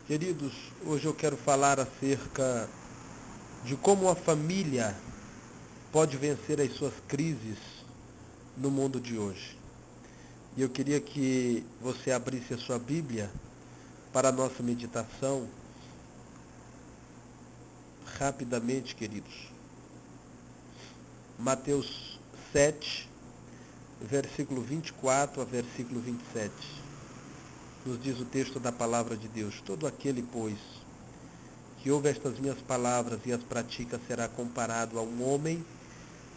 Queridos, hoje eu quero falar acerca de como a família pode vencer as suas crises no mundo de hoje. E eu queria que você abrisse a sua Bíblia para a nossa meditação, rapidamente, queridos. Mateus 7, versículo 24 a versículo 27. Nos diz o texto da palavra de Deus: todo aquele, pois, que ouve estas minhas palavras e as pratica será comparado a um homem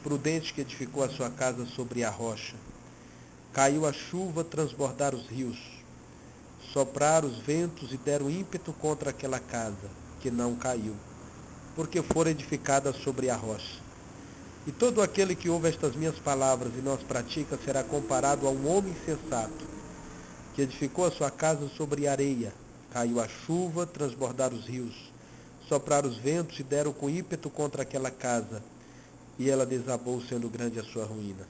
prudente que edificou a sua casa sobre a rocha. Caiu a chuva, transbordaram os rios, sopraram os ventos e deram ímpeto contra aquela casa, que não caiu, porque fora edificada sobre a rocha. E todo aquele que ouve estas minhas palavras e não as pratica será comparado a um homem sensato, que edificou a sua casa sobre areia. Caiu a chuva, transbordaram os rios, sopraram os ventos e deram com ímpeto contra aquela casa, e ela desabou, sendo grande a sua ruína.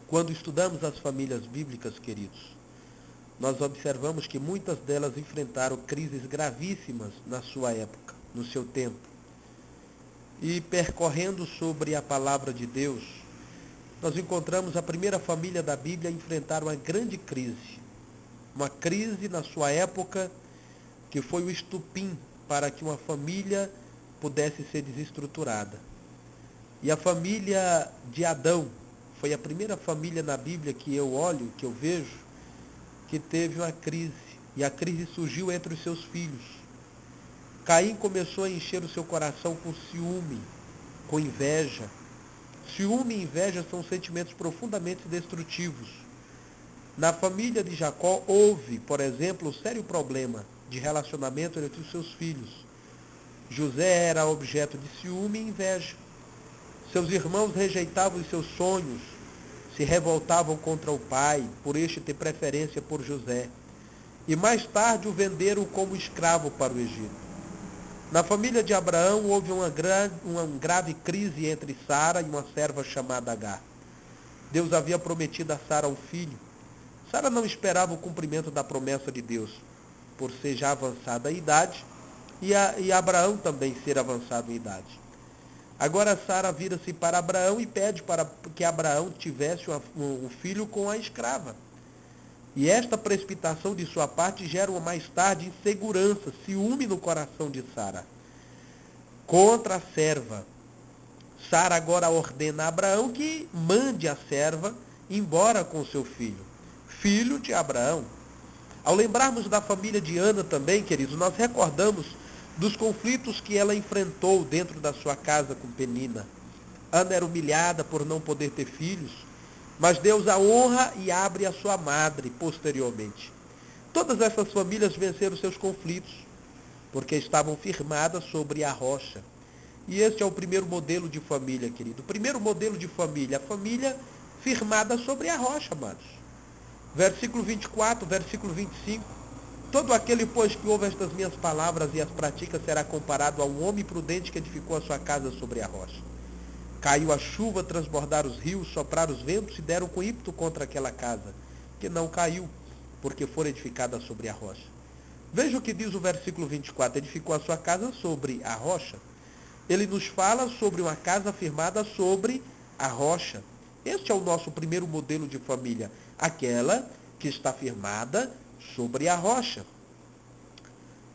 Quando estudamos as famílias bíblicas, queridos, nós observamos que muitas delas enfrentaram crises gravíssimas na sua época, no seu tempo. E percorrendo sobre a palavra de Deus, nós encontramos a primeira família da Bíblia enfrentar uma grande crise. Uma crise na sua época que foi o estupim para que uma família pudesse ser desestruturada. E a família de Adão foi a primeira família na Bíblia que eu olho, que eu vejo, que teve uma crise. E a crise surgiu entre os seus filhos. Caim começou a encher o seu coração com ciúme, com inveja. Ciúme e inveja são sentimentos profundamente destrutivos. Na família de Jacó houve, por exemplo, um sério problema de relacionamento entre os seus filhos. José era objeto de ciúme e inveja. Seus irmãos rejeitavam os seus sonhos, se revoltavam contra o pai, por este ter preferência por José. E mais tarde o venderam como escravo para o Egito. Na família de Abraão houve uma grave crise entre Sara e uma serva chamada Agar. Deus havia prometido a Sara um filho. Sara não esperava o cumprimento da promessa de Deus, por ser já avançada a idade, e Abraão também ser avançado em idade. Agora Sara vira-se para Abraão e pede para que Abraão tivesse um filho com a escrava. E esta precipitação de sua parte gera mais tarde insegurança, ciúme no coração de Sara contra a serva. Sara agora ordena a Abraão que mande a serva embora com seu filho, filho de Abraão. Ao lembrarmos da família de Ana também, queridos, nós recordamos dos conflitos que ela enfrentou dentro da sua casa com Penina. Ana era humilhada por não poder ter filhos, mas Deus a honra e abre a sua madre posteriormente. Todas essas famílias venceram seus conflitos, porque estavam firmadas sobre a rocha. E este é o primeiro modelo de família, querido. O primeiro modelo de família, a família firmada sobre a rocha, amados. Versículo 24, versículo 25. Todo aquele, pois, que ouve estas minhas palavras e as pratica será comparado a um homem prudente que edificou a sua casa sobre a rocha. Caiu a chuva, transbordaram os rios, sopraram os ventos e deram com ímpeto contra aquela casa, que não caiu, porque fora edificada sobre a rocha. Veja o que diz o versículo 24. Edificou a sua casa sobre a rocha. Ele nos fala sobre uma casa firmada sobre a rocha. Este é o nosso primeiro modelo de família, aquela que está firmada sobre a rocha.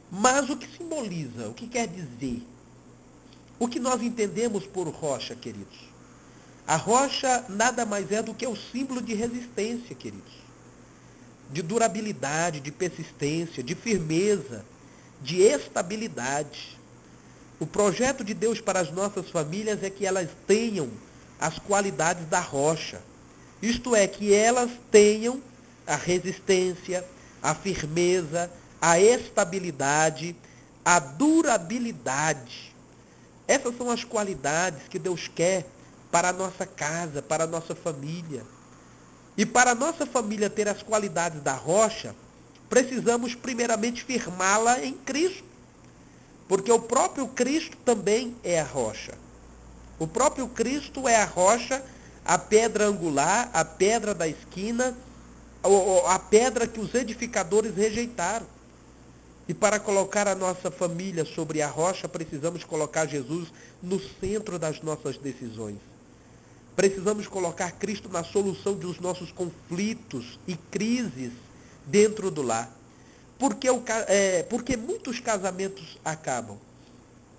Mas o que simboliza? O que quer dizer? O que nós entendemos por rocha, queridos? A rocha nada mais é do que o símbolo de resistência, queridos. De durabilidade, de persistência, de firmeza, de estabilidade. O projeto de Deus para as nossas famílias é que elas tenham as qualidades da rocha. Isto é, que elas tenham a resistência, a firmeza, a estabilidade, a durabilidade. Essas são as qualidades que Deus quer para a nossa casa, para a nossa família. E para a nossa família ter as qualidades da rocha, precisamos primeiramente firmá-la em Cristo. Porque o próprio Cristo também é a rocha. O próprio Cristo é a rocha, a pedra angular, a pedra da esquina, a pedra que os edificadores rejeitaram. E para colocar a nossa família sobre a rocha, precisamos colocar Jesus no centro das nossas decisões. Precisamos colocar Cristo na solução dos nossos conflitos e crises dentro do lar. Porque muitos casamentos acabam?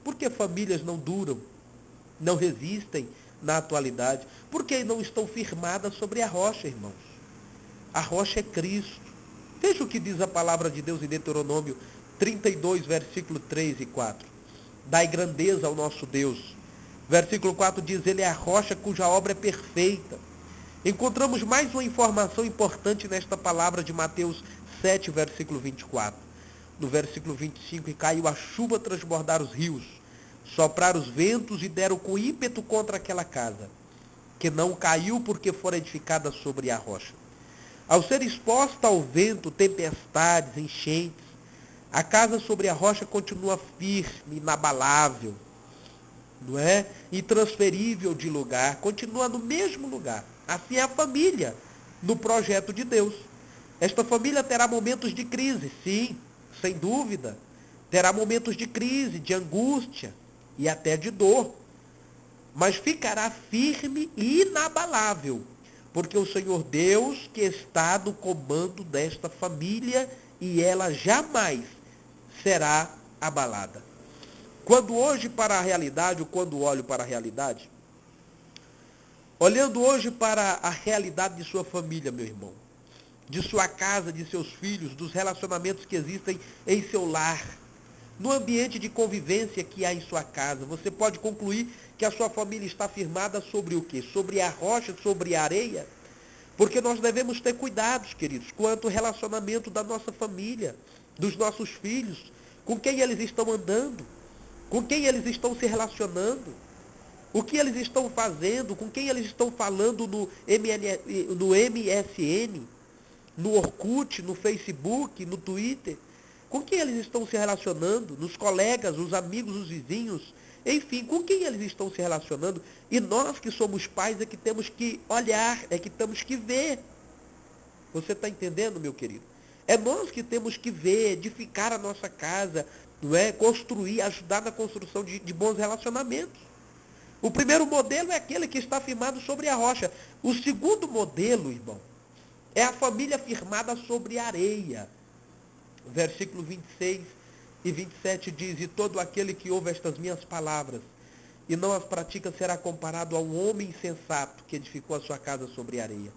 Porque famílias não duram, não resistem na atualidade? Porque não estão firmadas sobre a rocha, irmãos. A rocha é Cristo. Veja o que diz a palavra de Deus em Deuteronômio 32, versículo 3 e 4. Dai grandeza ao nosso Deus. Versículo 4 diz, ele é a rocha cuja obra é perfeita. Encontramos mais uma informação importante nesta palavra de Mateus 7, versículo 24. No versículo 25, e caiu a chuva transbordar os rios, soprar os ventos e deram com ímpeto contra aquela casa, que não caiu porque fora edificada sobre a rocha. Ao ser exposta ao vento, tempestades, enchentes, a casa sobre a rocha continua firme, inabalável, não é? Intransferível de lugar, continua no mesmo lugar. Assim é a família no projeto de Deus. Esta família terá momentos de crise, sim, sem dúvida. Terá momentos de crise, de angústia e até de dor. Mas ficará firme e inabalável, porque o Senhor Deus que está no comando desta família e ela jamais será abalada. Quando hoje para a realidade, ou quando olho para a realidade, olhando hoje para a realidade de sua família, meu irmão, de sua casa, de seus filhos, dos relacionamentos que existem em seu lar, no ambiente de convivência que há em sua casa, você pode concluir que a sua família está firmada sobre o quê? Sobre a rocha, sobre a areia? Porque nós devemos ter cuidados, queridos, quanto ao relacionamento da nossa família, dos nossos filhos, com quem eles estão andando, com quem eles estão se relacionando, o que eles estão fazendo, com quem eles estão falando no MSN, no Orkut, no Facebook, no Twitter, com quem eles estão se relacionando, nos colegas, os amigos, os vizinhos, enfim, com quem eles estão se relacionando. E nós que somos pais é que temos que olhar, é que temos que ver. Você está entendendo, meu querido? É nós que temos que ver, edificar a nossa casa, não é? Construir, ajudar na construção de bons relacionamentos. O primeiro modelo é aquele que está firmado sobre a rocha. O segundo modelo, irmão, é a família firmada sobre a areia. Versículo 26 e 27 diz, e todo aquele que ouve estas minhas palavras e não as pratica será comparado a um homem insensato que edificou a sua casa sobre a areia.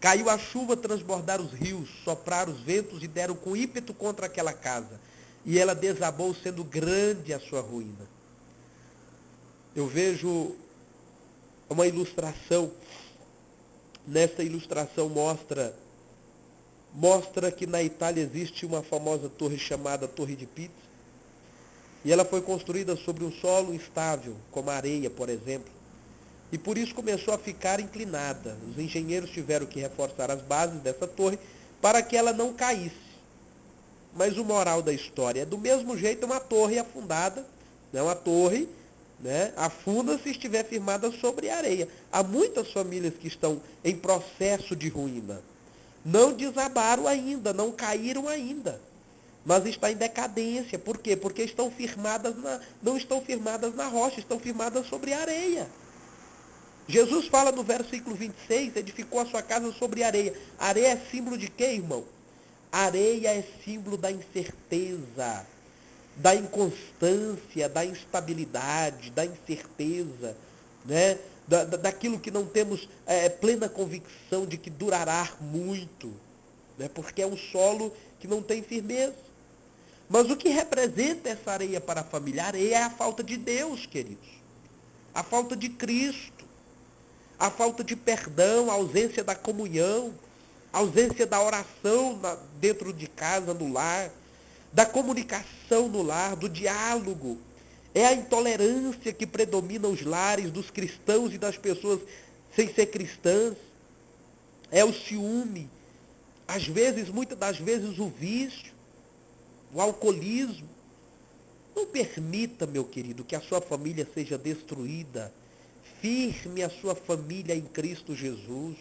Caiu a chuva, transbordar os rios, soprar os ventos e deram com ímpeto contra aquela casa. E ela desabou, sendo grande a sua ruína. Eu vejo uma ilustração. Nessa ilustração mostra que na Itália existe uma famosa torre chamada Torre de Pisa. E ela foi construída sobre um solo instável, como a areia, por exemplo. E por isso começou a ficar inclinada. Os engenheiros tiveram que reforçar as bases dessa torre para que ela não caísse. Mas o moral da história é do mesmo jeito uma torre afundada, né? Uma torre, né, afunda se estiver firmada sobre a areia. Há muitas famílias que estão em processo de ruína. Não desabaram ainda, não caíram ainda, mas está em decadência. Por quê? Porque não estão firmadas na rocha, estão firmadas sobre a areia. Jesus fala no versículo 26, edificou a sua casa sobre areia. Areia é símbolo de quê, irmão? Areia é símbolo da incerteza, da inconstância, da instabilidade, da incerteza, né? Daquilo que não temos plena convicção de que durará muito, né? Porque é um solo que não tem firmeza. Mas o que representa essa areia para a família? A areia é a falta de Deus, queridos. A falta de Cristo. A falta de perdão, a ausência da comunhão, a ausência da oração dentro de casa, no lar, da comunicação no lar, do diálogo. É a intolerância que predomina os lares dos cristãos e das pessoas sem ser cristãs. É o ciúme. Às vezes, muitas das vezes, o vício, o alcoolismo. Não permita, meu querido, que a sua família seja destruída. Firme a sua família em Cristo Jesus.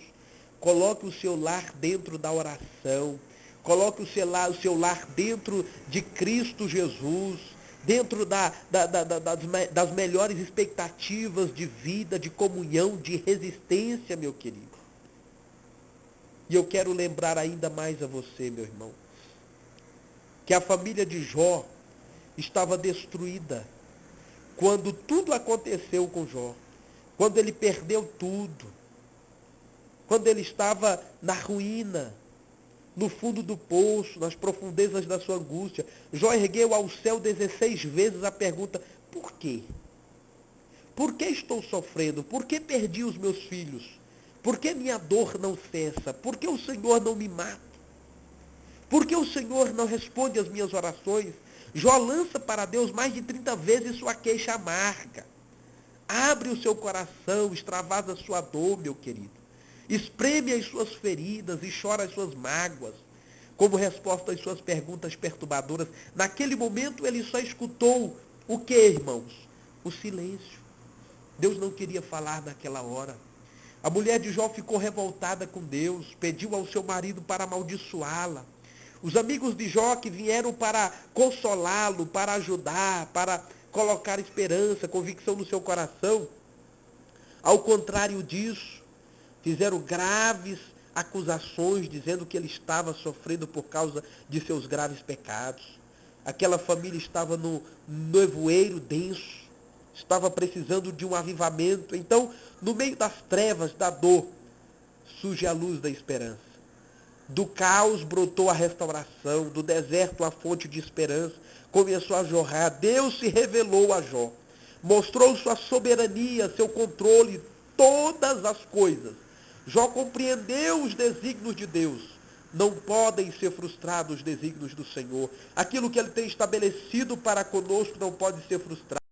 Coloque o seu lar dentro da oração. Coloque o seu lar dentro de Cristo Jesus, dentro das melhores expectativas de vida, de comunhão, de resistência, meu querido. E eu quero lembrar ainda mais a você, meu irmão, que a família de Jó estava destruída quando tudo aconteceu com Jó, quando ele perdeu tudo, quando ele estava na ruína, no fundo do poço, nas profundezas da sua angústia. Jó ergueu ao céu 16 vezes a pergunta: por quê? Por que estou sofrendo? Por que perdi os meus filhos? Por que minha dor não cessa? Por que o Senhor não me mata? Por que o Senhor não responde às minhas orações? Jó lança para Deus mais de 30 vezes sua queixa amarga. Abre o seu coração, extravasa a sua dor, meu querido. Espreme as suas feridas e chora as suas mágoas. Como resposta às suas perguntas perturbadoras, naquele momento ele só escutou o que, irmãos? O silêncio. Deus não queria falar naquela hora. A mulher de Jó ficou revoltada com Deus, pediu ao seu marido para amaldiçoá-la. Os amigos de Jó que vieram para consolá-lo, para ajudar, para colocar esperança, convicção no seu coração, ao contrário disso, fizeram graves acusações, dizendo que ele estava sofrendo por causa de seus graves pecados. Aquela família estava no nevoeiro denso, estava precisando de um avivamento. Então, no meio das trevas, da dor, surge a luz da esperança. Do caos brotou a restauração, do deserto a fonte de esperança começou a jorrar. Deus se revelou a Jó, mostrou sua soberania, seu controle, todas as coisas. Jó compreendeu os desígnios de Deus. Não podem ser frustrados os desígnios do Senhor. Aquilo que Ele tem estabelecido para conosco não pode ser frustrado.